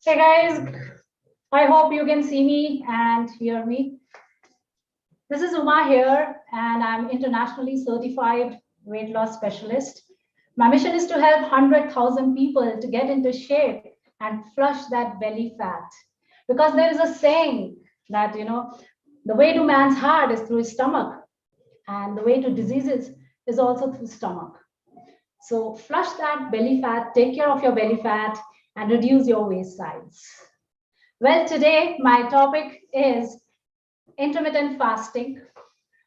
Hey guys, I hope you can see me and hear me. This is Uma here, and I'm internationally certified weight loss specialist. My mission is to help 100,000 people to get into shape and flush that belly fat. Because there is a saying that, the way to man's heart is through his stomach, and the way to diseases is also through stomach. So flush that belly fat, take care of your belly fat, and reduce your waist size. Well, today my topic is intermittent fasting,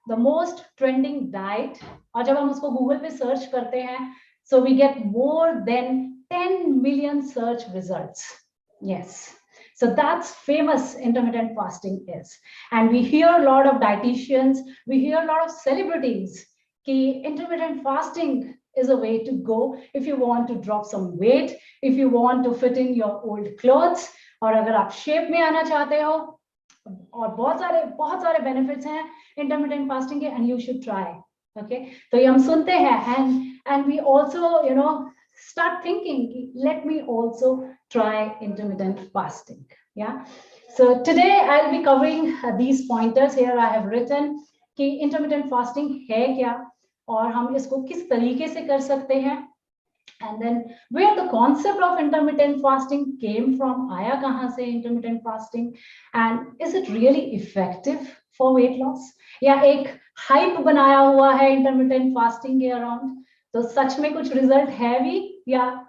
the most trending diet. और जब हम उसको Google पे search करते हैं, so we get more than 10 million search results. Yes. So that's famous intermittent fasting is. And we hear a lot of dietitians, we hear a lot of celebrities कि intermittent fasting is a way to go if you want to drop some weight, if you want to fit in your old clothes, और अगर आप shape में आना चाहते हो, और बहुत सारे benefits हैं intermittent fasting के, and you should try. Okay, तो ये हम सुनते हैं, and we also start thinking, let me also try intermittent fasting. Yeah, so today I'll be covering these pointers. Here I have written कि intermittent fasting है क्या और हम इसको किस तरीके से कर सकते हैं, and then where the concept of intermittent fasting came from, आया कहाँ से intermittent fasting, and is it really effective for weight loss, या एक hype बनाया हुआ है intermittent fasting के around, तो सच में कुछ result है भी या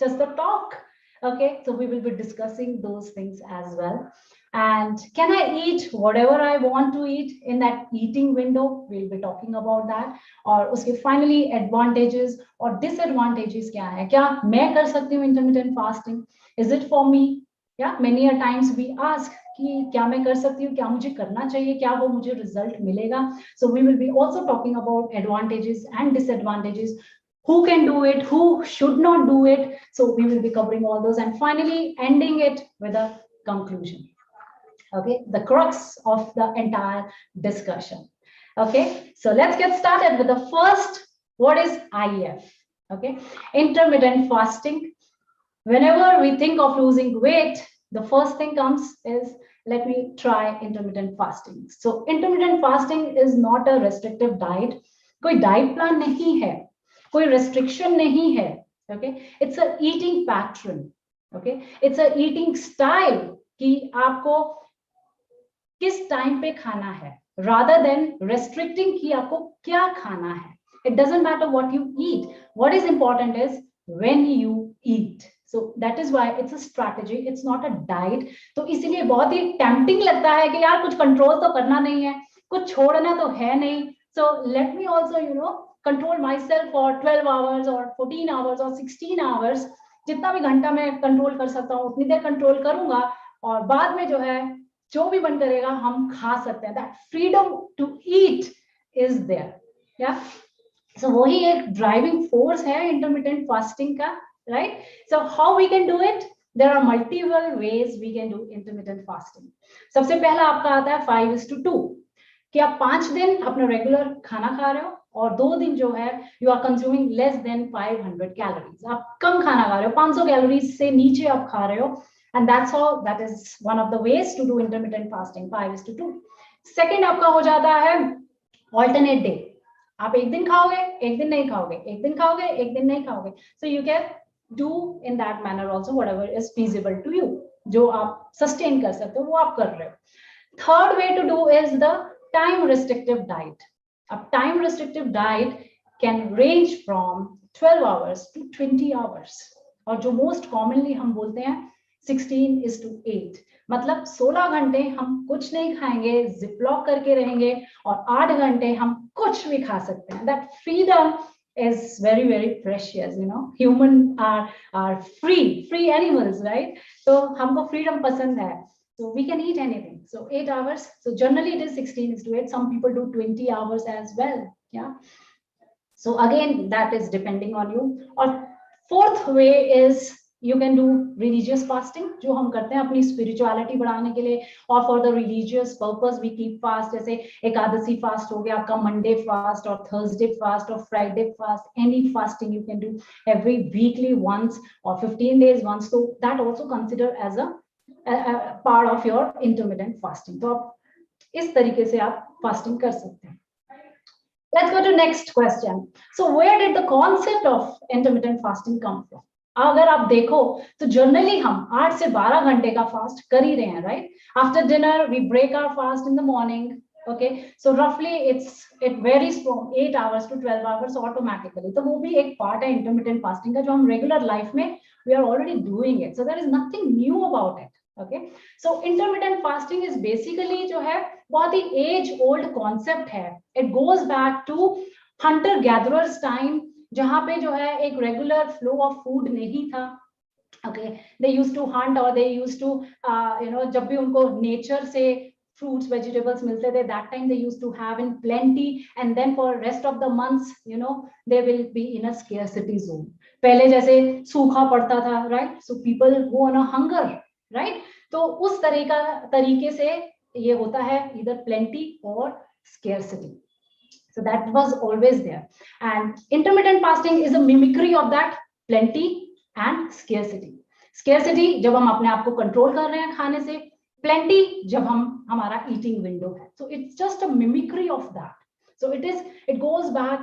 just the talk. Okay, so we will be discussing those things as well. And can I eat whatever I want to eat in that eating window? We'll be talking about that. और उसके finally advantages और disadvantages क्या है? क्या मैं कर सकती हूँ intermittent fasting? Is it for me? Yeah, many a times we ask कि क्या मैं कर सकती हूँ? क्या मुझे करना चाहिए? क्या वो मुझे result मिलेगा? So we will be also talking about advantages and disadvantages. Who can do it? Who should not do it? So we will be covering all those and finally ending it with a conclusion. Okay, the crux of the entire discussion. Okay, so let's get started with the first. What is IF? Okay, intermittent fasting. Whenever we think of losing weight, the first thing comes is let me try intermittent fasting. So intermittent fasting is not a restrictive diet. कोई diet plan नहीं है, कोई restriction नहीं है. Okay, it's a eating pattern. Okay, it's a eating style कि आपको किस time पे खाना है, rather than restricting कि आपको क्या खाना है. It doesn't matter what you eat. What is important is when you eat. So that is why it's a strategy. It's not a diet. तो इसीलिए बहुत ही tempting लगता है कि यार कुछ control तो करना नहीं है, कुछ छोड़ना तो है नहीं. So let me also control myself for 12 hours or 14 hours or 16 hours. जितना भी घंटा मैं control कर सकता हूँ उतनी देर control करूँगा और बाद में जो है जो भी मन करेगा हम खा सकते हैं. That freedom to eat is there. Yeah. So वही एक driving force है intermittent fasting का, right? So how we can do it? There are multiple ways we can do intermittent fasting. सबसे पहला आपका आता है 5:2 कि आप 5 दिन अपना regular खाना खा रहे हो और 2 दिन जो है you are consuming less than 500 calories. आप कम खाना खा रहे हो, 500 calories से नीचे आप खा रहे हो. And that's how, that is one of the ways to do intermittent fasting, 5:2. Second आपका हो जाता है alternate day. आप एक दिन खाओगे, एक दिन नहीं खाओगे, एक दिन खाओगे, एक दिन नहीं खाओगे. So you can do in that manner also whatever is feasible to you. जो आप sustain कर सकते हो वो आप कर रहे हो. Third way to do is the time restrictive diet. A time restrictive diet can range from 12 hours to 20 hours. और जो most commonly हम बोलते हैं 16:8. मतलब 16 घंटे हम कुछ नहीं खाएंगे, जिपलॉक करके रहेंगे और 8 घंटे हम कुछ भी खा सकते हैं. That freedom is very, very precious. Human are free animals, right? So हमको freedom पसंद है. So we can eat anything. So 8 hours. So generally it is 16:8. Some people do 20 hours as well. Yeah. So again, that is depending on you. Or fourth way is You can do religious fasting, जो हम करते हैं अपनी spirituality बढ़ाने के लिए, or for the religious purpose we keep fast. जैसे Ekadashi fast हो गया आपका, Monday fast or Thursday fast or Friday fast, any fasting you can do every weekly once or 15 days once. So that also consider as a part of your intermittent fasting. तो आप इस तरीके से आप fasting कर सकते हैं. Let's go to next question. So where did the concept of intermittent fasting come from? अगर आप देखो तो जनरली हम 8 से 12 घंटे का फास्ट कर ही रहे हैं, right? After dinner we break our fast in the morning. Okay, so roughly it varies from 8 hours to 12 hours automatically. तो वो भी एक पार्ट है intermittent fasting का जो हम रेगुलर लाइफ में we are already doing it. So there is nothing new about it. Okay, so intermittent fasting is basically जो है बहुत ही age old concept है. It goes back to hunter gatherers time, जहाँ पे जो है एक रेगुलर फ्लो ऑफ फूड नहीं था. Okay, they used to hunt or they used to जब भी उनको नेचर से fruits vegetables मिलते थे, that time they used to have in plenty, and then for rest of the months they will be in a scarcity zone. पहले जैसे सूखा पड़ता था, right? So people go on a hunger, right? तो उस तरीके से ये होता है either plenty or scarcity. So that was always there, and intermittent fasting is a mimicry of that plenty and scarcity. Scarcity जब हम अपने आप को कंट्रोल कर रहे हैं खाने से, plenty जब हमारा eating window है. So it's just a mimicry of that. So it goes back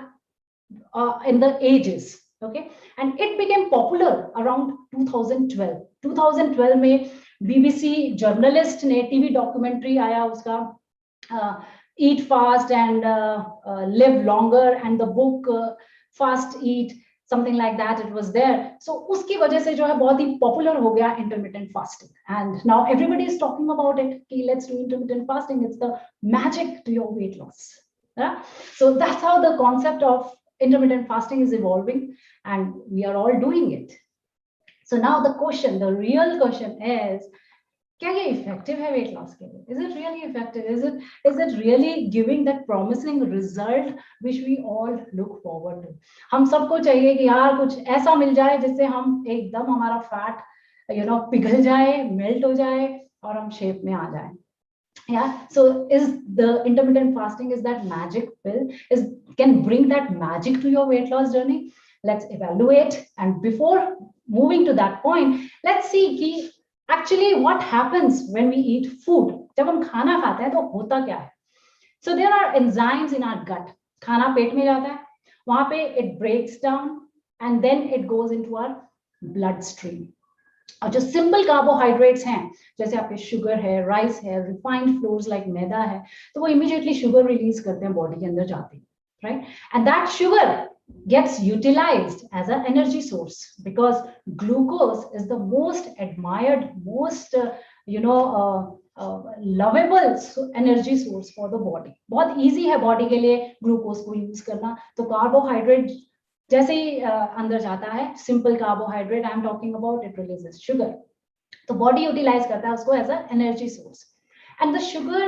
in the ages. Okay, and it became popular around 2012. 2012 में BBC जर्नलिस्ट ने टीवी डॉक्यूमेंट्री आया उसका Eat Fast and Live Longer, and the book Fast Eat, something like that, it was there. So उसकी वजह से जो है बहुत ही popular हो गया intermittent fasting, and now everybody is talking about it कि let's do intermittent fasting, it's the magic to your weight loss. Yeah? So that's how the concept of intermittent fasting is evolving, and we are all doing it. So now the real question is, क्या ये effective है wait loss के लिए? Is it really effective? Is it really giving that promising result which we all look forward to? हम सबको चाहिए कि यार कुछ ऐसा मिल जाए जिससे हम एकदम हमारा फैट पिघल जाए, मेल्ट हो जाए और हम शेप में आ जाए. Yeah, so is the intermittent fasting is that magic pill, can bring that magic to your weight loss journey? Let's evaluate, and before moving to that point, let's see कि actually what happens when we eat food. जब हम खाना खाते हैं तो होता क्या है? So there are enzymes in our gut. खाना पेट में जाता है, वहां पे it breaks down and then it goes into our bloodstream. और जो सिंपल कार्बोहाइड्रेट्स हैं जैसे आपके शुगर है, राइस है, रिफाइंड फ्लोर्स लाइक मैदा है, तो वो इमीडिएटली शुगर रिलीज करते हैं बॉडी के अंदर जाते हैं, right? And that sugar gets utilized as an energy source because glucose is the most admired, most lovable energy source for the body. बहुत easy है बॉडी के लिए ग्लूकोज को यूज करना. तो कार्बोहाइड्रेट जैसे ही अंदर जाता है, simple carbohydrate I am talking about, it releases sugar. तो बॉडी यूटिलाइज करता है उसको as a energy source. And the sugar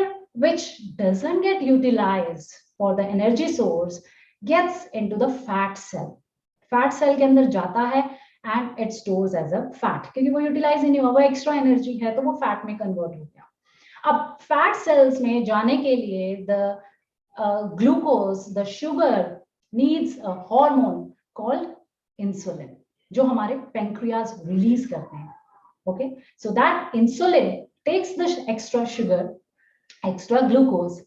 which doesn't get utilised for the energy source gets into the fat cell. Fat cell के अंदर जाता है and it stores as a fat, क्योंकि वो यूटिलाइज ही नहीं हुआ, वो एक्स्ट्रा एनर्जी है तो वो फैट में कन्वर्ट हो गया. अब फैट सेल्स में जाने के लिए the glucose, the sugar needs a hormone called insulin, जो हमारे पेंक्रियाज रिलीज करते हैं. Okay, so that insulin takes the extra sugar, extra glucose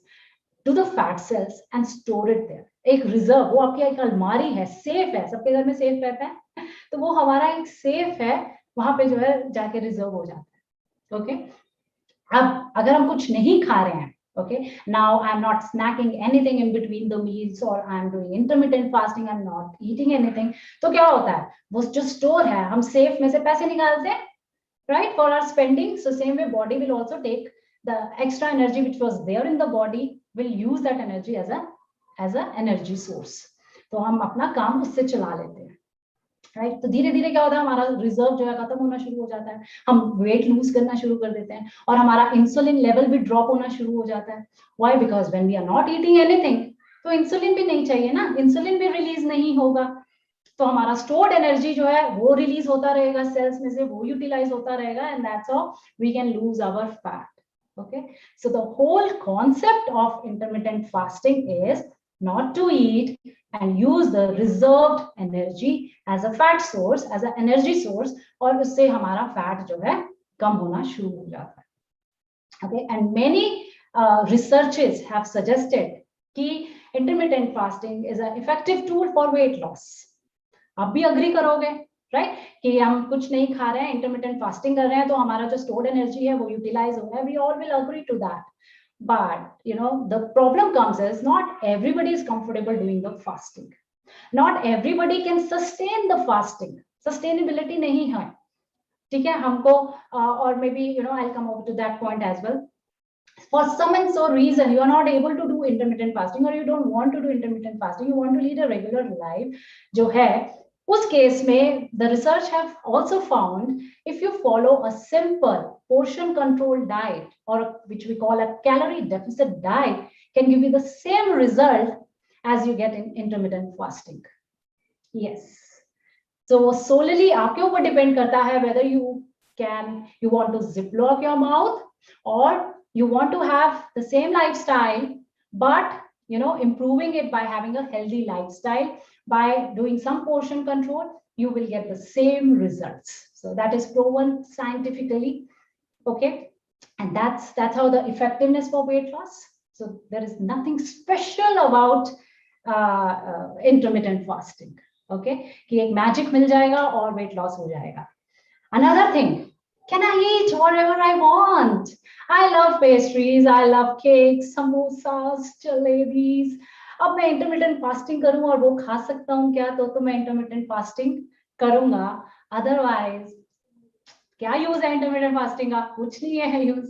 to the fat cells and store it there. एक reserve, वो आपकी एक अलमारी है, सेफ है, सबके घर में सेफ रहता है, तो वो हमारा एक सेफ है, वहां पे जो है जाके रिजर्व हो जाता है. ओके, अब अगर हम कुछ नहीं खा रहे हैं, okay, now I am not snacking anything in between the meals और I am doing intermittent fasting, I am not eating anything, तो क्या होता है, वो जो स्टोर है, हम सेफ में से पैसे निकालते हैं, right, for our spending. So same way body will also take the extra energy which was there in the body, will use that energy as a energy source. तो हम अपना काम उससे चला लेते हैं, राइट? तो धीरे धीरे क्या होता है, हमारा रिजर्व जो है खत्म होना शुरू हो जाता है, हम वेट लूज करना शुरू कर देते हैं और हमारा इंसुलिन लेवल भी ड्रॉप होना शुरू हो जाता है. Why? Because when we are not eating anything, तो इंसुलिन भी नहीं चाहिए ना, इंसुलिन भी रिलीज नहीं होगा. तो हमारा स्टोर्ड एनर्जी जो है वो रिलीज होता रहेगा सेल्स में से, वो यूटिलाइज होता रहेगा, and that's how we can lose our fat. Okay, so the whole concept of intermittent fasting is not to eat and use the reserved energy as a fat source, as an energy source, और उससे हमारा fat जो है कम होना शुरू हो जाता है. Okay, and many researches have suggested कि intermittent fasting is an effective tool for weight loss. आप भी अग्री करोगे, राइट, कि हम कुछ नहीं खा रहे हैं, इंटरमिटेंट फास्टिंग कर रहे हैं, तो हमारा जो स्टोर्ड एनर्जी है वो यूटिलाइज हो रहा है. We all will agree to that. But you know the problem comes is not everybody is comfortable doing the fasting. Not everybody can sustain the fasting. Sustainability नहीं है, ठीक है, हमको और maybe you know I will come over to that point as well. For some and so reason you are not able to do intermittent fasting, or you don't want to do intermittent fasting, you want to lead a regular life, जो है उस case में the research have also found if you follow a simple portion control diet, or which we call a calorie deficit diet, can give you the same result as you get in intermittent fasting. Yes, so solely आपके ऊपर depend करता है whether you want to zip lock your mouth, or you want to have the same lifestyle, but you know, improving it by having a healthy lifestyle, by doing some portion control, you will get the same results. So that is proven scientifically. Okay, and that's how the effectiveness for weight loss. So there is nothing special about intermittent fasting. Okay, कि एक magic मिल जाएगा और weight loss हो जाएगा. Another thing, can I eat whatever I want? I love pastries, I love cakes, samosas, jalebis. अब मैं intermittent fasting करूं और वो खा सकता हूं क्या? तो मैं intermittent fasting करूंगा. Otherwise, क्या यूज है intermittent fasting का? कुछ नहीं है यूज,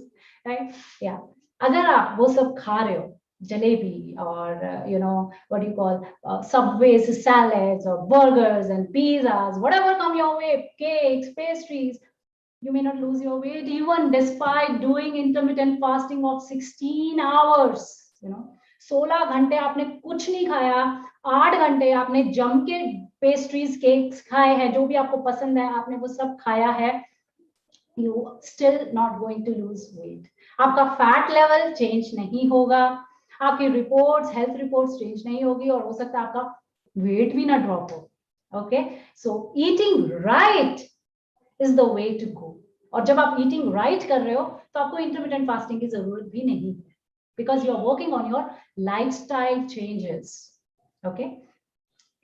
right? Yeah. अगर आप वो सब खा रहे हो, jalebi or you know what do you call Subway's salads or burgers and pizzas, whatever come your way, cakes, pastries, you may not lose your weight even despite doing intermittent fasting of 16 hours. You know, 16 घंटे आपने कुछ नहीं खाया, 8 घंटे आपने जम के pastries cakes खाए हैं, जो भी आपको पसंद है आपने वो सब खाया है, you still not going to lose weight. आपका फैट लेवल चेंज नहीं होगा, आपकी रिपोर्ट्स, हेल्थ रिपोर्ट्स चेंज नहीं होगी, और हो सकता है आपका वेट भी ना ड्रॉप हो. Okay, so eating right is the way to go. और जब आप eating right कर रहे हो तो आपको intermittent fasting की जरूरत भी नहीं है, because you are working on your lifestyle changes. Okay,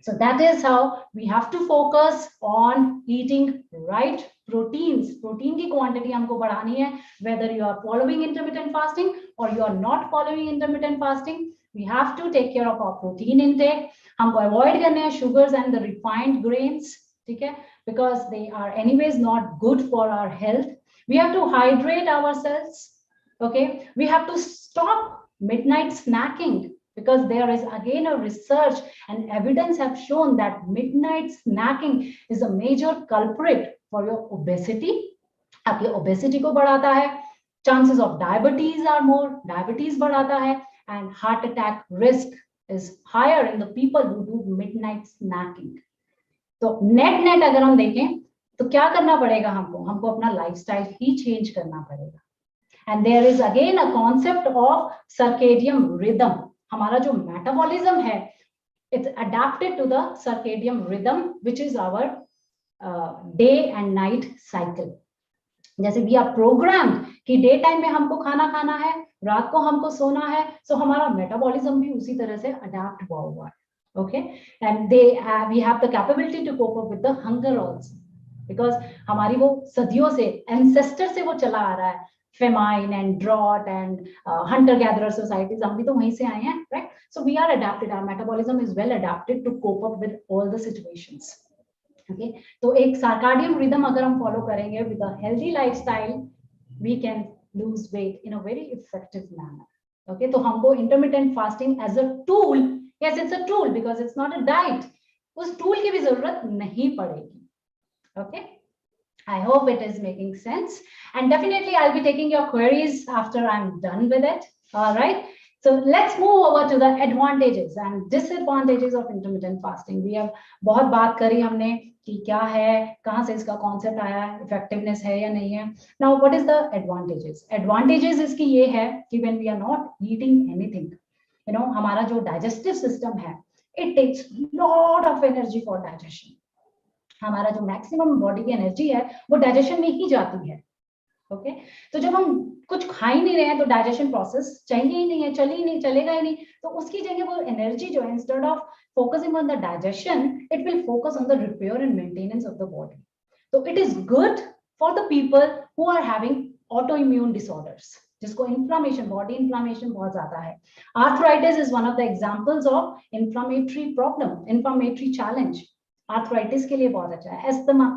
so that is how we have to focus on eating right proteins. Protein की quantity हमको बढ़ानी है, whether you are following intermittent fasting or you are not following intermittent fasting. We have to take care of our protein intake. हमको avoid करने हैं sugars and the refined grains, ठीक है, because they are anyways not good for our health. We have to hydrate ourselves. Okay, we have to stop midnight snacking, because there is again a research and evidence have shown that midnight snacking is a major culprit for your obesity. आपकी obesity को बढ़ाता है, chances of diabetes are more, diabetes बढ़ाता है, and heart attack risk is higher in the people who do midnight snacking. तो net अगर हम देखें तो क्या करना पड़ेगा हमको अपना लाइफस्टाइल ही चेंज करना पड़ेगा. And there is again a concept of circadian rhythm. हमारा जो मेटाबॉलिज्म है, it's adapted to the circadian rhythm which is our day and night cycle. जैसे वी आर प्रोग्राम्ड कि डे टाइम में हमको खाना खाना है, रात को हमको सोना है, सो हमारा मेटाबॉलिज्म भी उसी तरह से अडैप्ट हुआ है. Okay, and we have the capability to cope up with the hunger also, because हमारी वो सदियों से ancestor से वो चला आ रहा है, famine and drought and hunter gatherer societies, हम भी तो वहीं से आए हैं, right? So we are adapted, our metabolism is well adapted to cope up with all the situations. Okay, तो एक circadian rhythm अगर हम follow करेंगे with a healthy lifestyle, we can lose weight in a very effective manner. Okay, तो हमको intermittent fasting as a tool, yes, it's a tool because it's not a diet, उस tool की भी जरूरत नहीं पड़ेगी. Okay, I hope it is making sense, and definitely I'll be taking your queries after I'm done with it. All right, So let's move over to the advantages and disadvantages of intermittent fasting. We have बहुत बात करी हमने कि क्या है, कहाँ से इसका कॉन्सेप्ट आया, इफेक्टिवनेस है या नहीं है. Now what is the advantages? Advantages इसकी ये है कि when we are not eating anything, you know, हमारा जो digestive system है, it takes lot of energy for digestion. हमारा जो मैक्सिमम बॉडी की एनर्जी है वो डाइजेशन में ही जाती है. ओके तो जब हम कुछ खा ही नहीं रहे हैं तो डाइजेशन प्रोसेस चाहिए ही नहीं है, चलेगा ही नहीं. तो उसकी जगह वो एनर्जी जो है, instead of focusing on the digestion, it will focus on the repair and maintenance of the body. तो it is good for the people who are having auto immune disorders, जिसको इन्फ्लामेशन, बॉडी इन्फ्लामेशन बहुत ज्यादा है. Arthritis is one of the examples of inflammatory problem, inflammatory challenge. Arthritis के लिए बहुत अच्छा है. Asthma,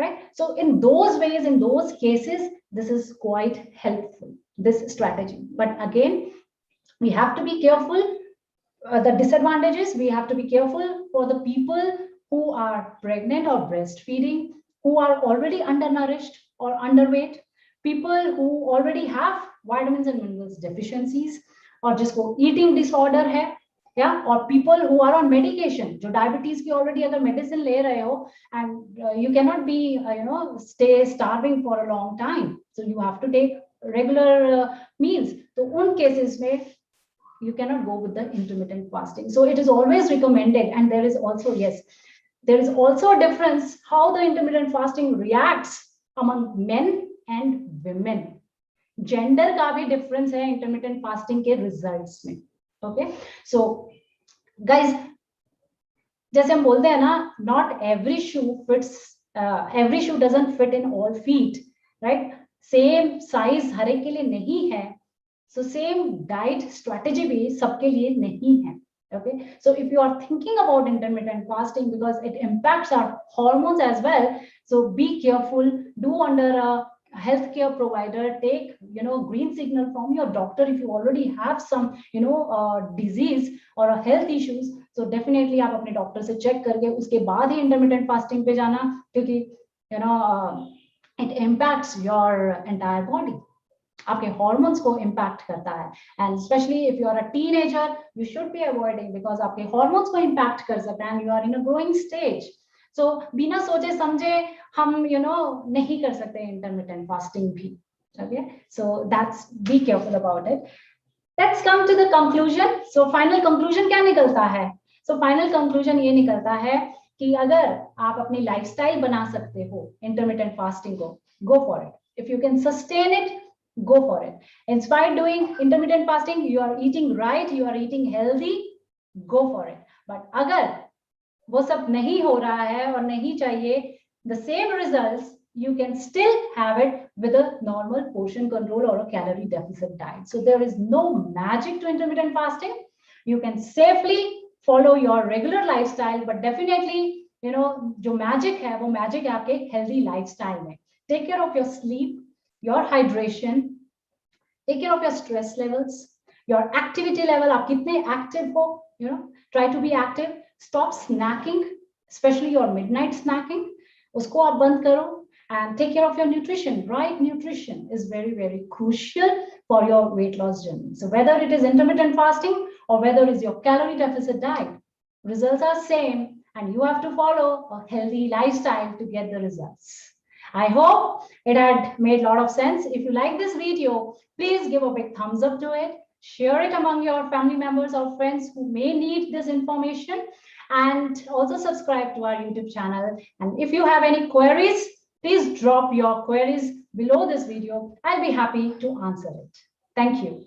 right? So in those ways, in those cases, this is quite helpful, this strategy. But again, we have to be careful. The disadvantages, we have to be careful for the people who are pregnant or breastfeeding, who are already undernourished or underweight, people who already have vitamins and minerals deficiencies, or जिसको eating disorder है, yeah, or people who are on medication, जो diabetes की already अगर medicine ले रहे हो, and you cannot be stay starving for a long time, so you have to take regular meals. तो उन cases में you cannot go with the intermittent fasting. So it is always recommended, and there is also, yes, there is also a difference how the intermittent fasting reacts among men and women. Gender का भी difference है intermittent fasting के results में. Okay, so guys, जैसे हम बोलते हैं ना, not every shoe fits, every shoe doesn't fit in all feet, right? Same size हर एक के लिए नहीं है, so same diet strategy भी सबके लिए नहीं है. Okay, so if you are thinking about intermittent fasting, because it impacts our hormones as well, so be careful. Do under a healthcare provider, take green signal from your doctor if you already have some disease or a health issues. So definitely आप अपने doctor से check करके उसके बाद ही intermittent fasting पे जाना, क्योंकि it impacts your entire body. आपके hormones को impact करता है, and especially if you are a teenager, you should be avoiding, because आपके hormones को impact कर सकता है, and you are in a growing stage. So बिना सोचे समझे हम नहीं कर सकते intermittent fasting भी. Okay, so that's, be careful about it. Let's come to the conclusion. So final conclusion क्या निकलता है? So final conclusion ये निकलता है कि अगर आप अपनी lifestyle बना सकते हो intermittent fasting को, go for it. If you can sustain it, go for it. In spite of doing intermittent fasting, you are eating right, you are eating healthy, go for it. But अगर वो सब नहीं हो रहा है और नहीं चाहिए the same results, you can still have it with a normal portion control or a calorie deficit diet. So there is no magic to intermittent fasting. You can safely follow your regular lifestyle, but definitely जो magic है वो magic है आपके healthy lifestyle में. Take care of your sleep, your hydration, take care of your stress levels, your activity level. आप कितने active हो, try to be active. Stop snacking, especially your midnight snacking. उसको आप बंद करो, and take care of your nutrition. Right nutrition is very, very crucial for your weight loss journey. So whether it is intermittent fasting or whether it is your calorie deficit diet, results are same, and you have to follow a healthy lifestyle to get the results. I hope it had made a lot of sense. If you like this video, please give a big thumbs up to it. Share it among your family members or friends who may need this information, and also subscribe to our YouTube channel. And if you have any queries, please drop your queries below this video. I'll be happy to answer it. Thank you.